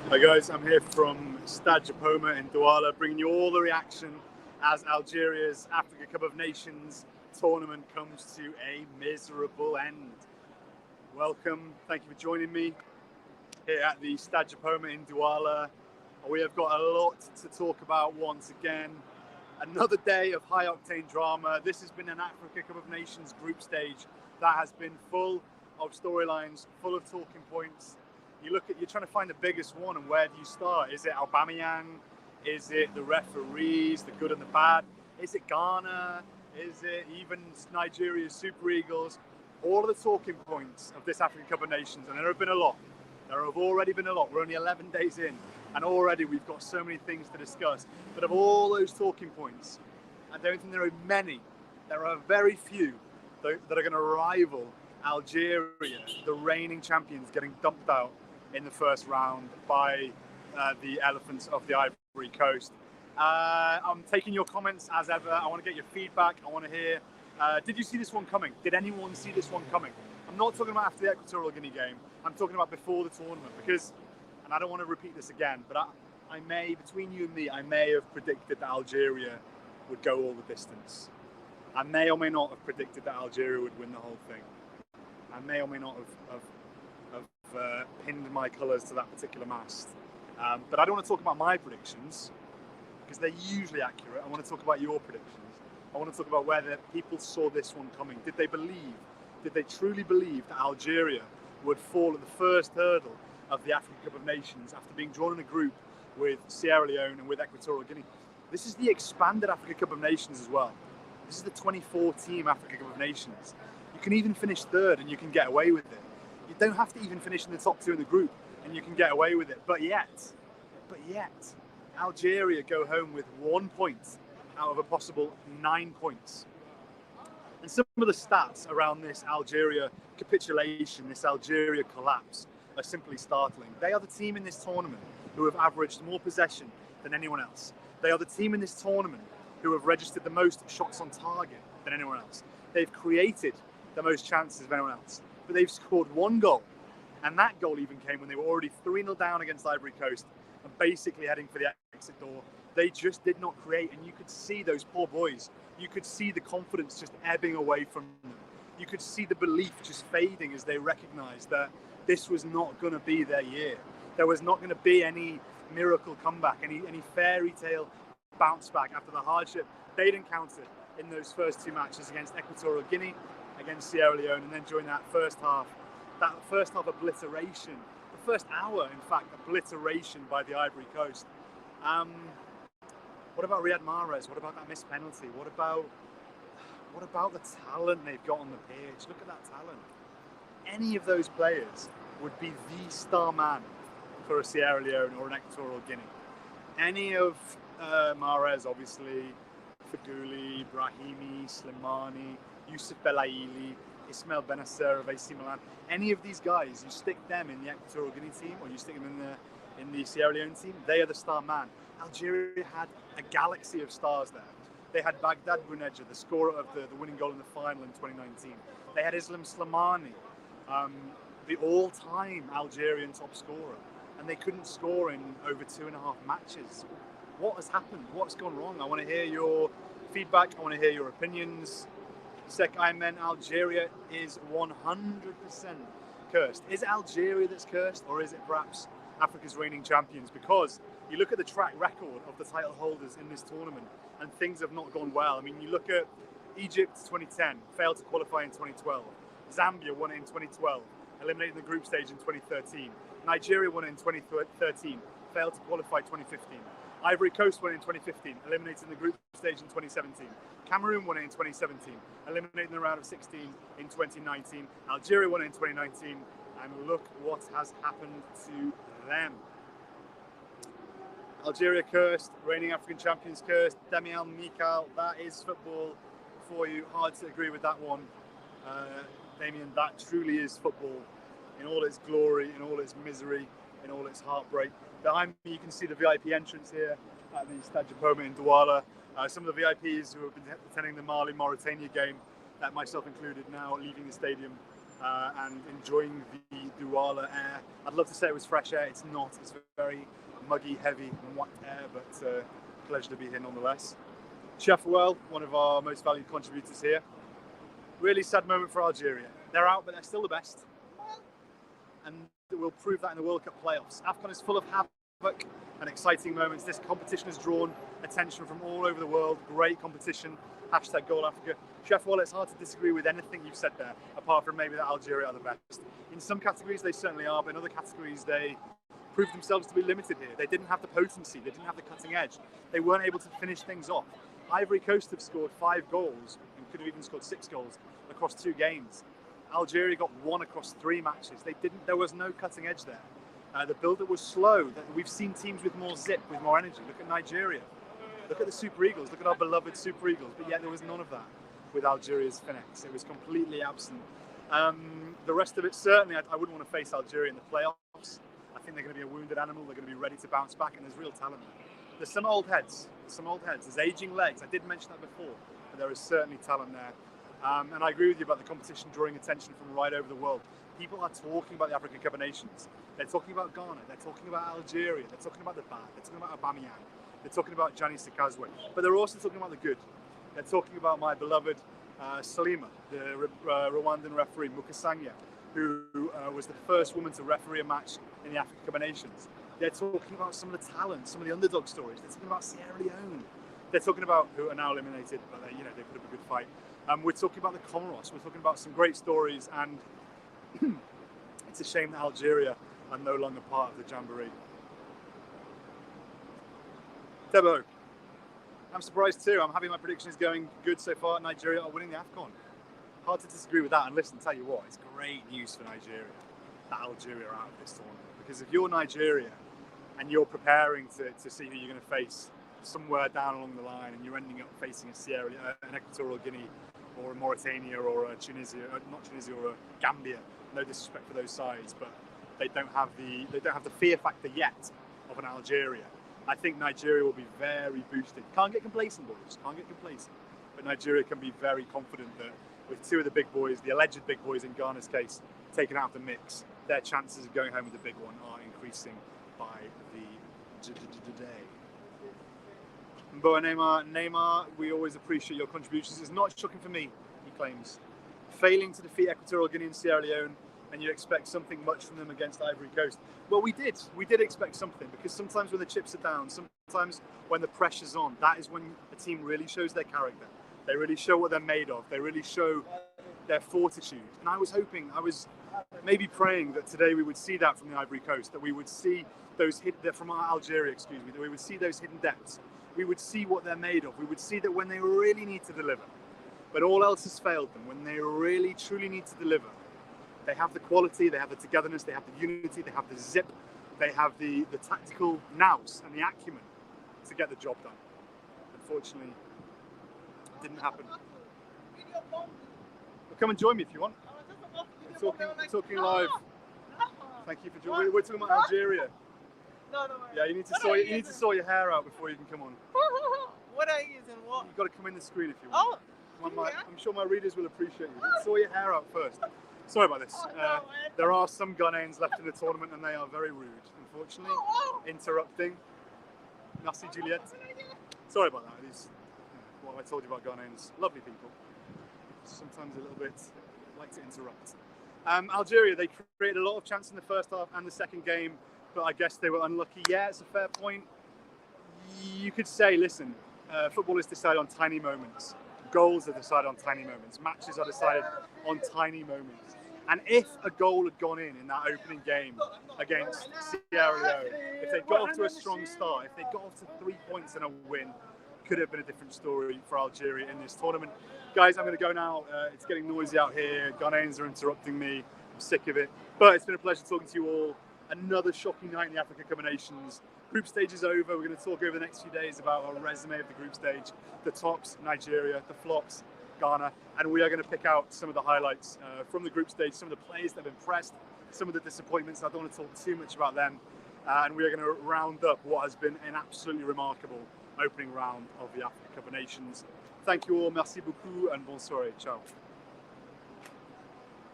Hi guys, I'm here from Stade Japoma in Douala, bringing you all the reaction as Algeria's Africa Cup of Nations tournament comes to a miserable end. Welcome, thank you for joining me here at the Stade Japoma in Douala. We have got a lot to talk about once again. Another day of high-octane drama. This has been an Africa Cup of Nations group stage that has been full of storylines, full of talking points. You're trying to find the biggest one, and where do you start? Is it Aubameyang? Is it the referees, the good and the bad? Is it Ghana? Is it even Nigeria's Super Eagles? All of the talking points of this African Cup of Nations, and there have been a lot. There have already been a lot. We're only 11 days in, and already we've got so many things to discuss. But of all those talking points, I don't think there are many. There are very few that are going to rival Algeria, the reigning champions, getting dumped out in the first round by the Elephants of the Ivory Coast. I'm taking your comments as ever. I want to get your feedback. I want to hear, did you see this one coming? Did anyone see this one coming? I'm not talking about after the Equatorial Guinea game. I'm talking about before the tournament because, and I don't want to repeat this again, but I may, between you and me, I may have predicted that Algeria would go all the distance. I may or may not have predicted that Algeria would win the whole thing. I may or may not have pinned my colours to that particular mast. But I don't want to talk about my predictions because they're usually accurate. I want to talk about your predictions. I want to talk about whether people saw this one coming. Did they truly believe that Algeria would fall at the first hurdle of the African Cup of Nations after being drawn in a group with Sierra Leone and with Equatorial Guinea? This is the expanded Africa Cup of Nations as well. This is the 24-team Africa Cup of Nations. You can even finish third and you can get away with it. You don't have to even finish in the top two in the group and you can get away with it. But yet, Algeria go home with 1 point out of a possible 9 points. And some of the stats around this Algeria capitulation, this Algeria collapse, are simply startling. They are the team in this tournament who have averaged more possession than anyone else. They are the team in this tournament who have registered the most shots on target than anyone else. They've created the most chances of anyone else, but they've scored one goal. And that goal even came when they were already 3-0 down against Ivory Coast and basically heading for the exit door. They just did not create, and you could see those poor boys. You could see the confidence just ebbing away from them. You could see the belief just fading as they recognised that this was not going to be their year. There was not going to be any miracle comeback, any fairy tale bounce back after the hardship they'd encountered in those first two matches against Equatorial Guinea, against Sierra Leone, and then during that first half obliteration, the first hour, in fact, obliteration by the Ivory Coast. What about Riyad Mahrez? What about that missed penalty? What about the talent they've got on the pitch? Look at that talent. Any of those players would be the star man for a Sierra Leone or an Equatorial Guinea. Any of Mahrez, obviously, Feghouli, Brahimi, Slimani, Youssef Belaili, Ismail Benacer of AC Milan. Any of these guys, you stick them in the Equatorial Guinea team or you stick them in the Sierra Leone team, they are the star man. Algeria had a galaxy of stars there. They had Baghdad Bouneja, the scorer of the winning goal in the final in 2019. They had Islam Slimani, the all-time Algerian top scorer, and they couldn't score in over 2.5 matches. What has happened? What's gone wrong? I want to hear your feedback. I want to hear your opinions. Sek Aymen, Algeria is 100% cursed. Is it Algeria that's cursed, or is it perhaps Africa's reigning champions? Because you look at the track record of the title holders in this tournament and things have not gone well. I mean, you look at Egypt 2010, failed to qualify in 2012. Zambia won it in 2012, eliminated in the group stage in 2013. Nigeria won it in 2013, failed to qualify 2015. Ivory Coast won it in 2015, eliminated in the group stage in 2017. Cameroon won it in 2017, eliminated in the round of 16 in 2019. Algeria won it in 2019, and look what has happened to them. Algeria cursed, reigning African champions cursed. Damian Mikal, that is football for you. Hard to agree with that one. Damien, that truly is football in all its glory, in all its misery, in all its heartbreak. Behind me, you can see the VIP entrance here at the Stade Japoma in Douala. Some of the VIPs who have been attending the Mali-Mauritania game, myself included, now leaving the stadium and enjoying the Douala air. I'd love to say it was fresh air. It's not. It's very muggy, heavy, wet air, but pleasure to be here nonetheless. Chef Well, one of our most valued contributors here. Really sad moment for Algeria. They're out, but they're still the best. And we'll prove that in the World Cup playoffs. Afcon is full of havoc and exciting moments. This competition has drawn attention from all over the world. Great competition. Hashtag Goal Africa. Chef Well, it's hard to disagree with anything you've said there, apart from maybe that Algeria are the best. In some categories, they certainly are, but in other categories, they proved themselves to be limited here. They didn't have the potency. They didn't have the cutting edge. They weren't able to finish things off. Ivory Coast have scored 5 goals and could have even scored 6 goals across 2 games. Algeria got 1 across 3 matches. There was no cutting edge there. The build-up was slow. We've seen teams with more zip, with more energy. Look at Nigeria. Look at the Super Eagles. Look at our beloved Super Eagles. But yet there was none of that with Algeria's finesse. It was completely absent. The rest of it, certainly, I wouldn't want to face Algeria in the playoffs. I think they're going to be a wounded animal. They're going to be ready to bounce back, and there's real talent there. There's some old heads. There's aging legs. I did mention that before, but there is certainly talent there. And I agree with you about the competition drawing attention from right over the world. People are talking about the African Cup of Nations. They're talking about Ghana. They're talking about Algeria. They're talking about the bad. They're talking about Aubameyang. They're talking about Gianni Sikazwe. But they're also talking about the good. They're talking about my beloved Salima, the Rwandan referee, Mukasanya, who was the first woman to referee a match in the African Cup of Nations. They're talking about some of the talent, some of the underdog stories. They're talking about Sierra Leone. They're talking about who are now eliminated, but they put up a good fight. We're talking about the Comoros. We're talking about some great stories, and it's a shame that Algeria are no longer part of the Jamboree. Tebo, I'm surprised too. I'm having my predictions going good so far. Nigeria are winning the Afcon. Hard to disagree with that. And listen, tell you what, it's great news for Nigeria that Algeria are out of this tournament. Because if you're Nigeria and you're preparing to see who you're going to face somewhere down along the line, and you're ending up facing an Equatorial Guinea, or a Mauritania, or a Tunisia, not Tunisia, or a Gambia. No disrespect for those sides, but they don't have the fear factor yet of an Algeria. I think Nigeria will be very boosted. Can't get complacent, boys. Can't get complacent. But Nigeria can be very confident that with 2 of the big boys, the alleged big boys in Ghana's case, taken out of the mix, their chances of going home with the big one are increasing by the day. But Neymar, we always appreciate your contributions. It's not shocking for me, he claims. Failing to defeat Equatorial Guinea and Sierra Leone, and you expect something much from them against Ivory Coast. Well, we did expect something, because sometimes when the chips are down, sometimes when the pressure's on, that is when a team really shows their character. They really show what they're made of. They really show their fortitude. And I was maybe praying that today we would see that from the Ivory Coast, that we would see those from Algeria, that we would see those hidden depths. We would see what they're made of. We would see that when they really need to deliver, but all else has failed them, when they really, truly need to deliver, they have the quality, they have the togetherness, they have the unity, they have the zip, they have the tactical nous and the acumen to get the job done. Unfortunately, it didn't happen. Well, come and join me if you want. I'm talking live. Thank you for joining. We're talking about Algeria. No. Yeah, you need to sort your hair out before you can come on. What are you using? What? You've got to come in the screen if you want. I'm sure my readers will appreciate you. Sort your hair out first. Sorry about this. There are some Ghanaians left in the tournament, and they are very rude, unfortunately. Interrupting. Merci, Juliette. Sorry about that. What I told you about Ghanaians. Lovely people. Sometimes a little bit like to interrupt. Algeria, they created a lot of chances in the first half and the second game, but I guess they were unlucky. Yeah, it's a fair point. You could say, listen, football is decided on tiny moments. Goals are decided on tiny moments. Matches are decided on tiny moments. And if a goal had gone in that opening game against Sierra Leone, if they got off to a strong start, if they got off to 3 points and a win, could have been a different story for Algeria in this tournament. Guys, I'm going to go now. It's getting noisy out here. Ghanaians are interrupting me. I'm sick of it. But it's been a pleasure talking to you all. Another shocking night in the African Cup of Nations. Group stage is over. We're going to talk over the next few days about our resume of the group stage. The tops, Nigeria. The flops, Ghana. And we are going to pick out some of the highlights from the group stage, some of the players that have impressed, some of the disappointments. I don't want to talk too much about them. And we are going to round up what has been an absolutely remarkable opening round of the African Cup of Nations. Thank you all. Merci beaucoup and bonne soirée. Ciao.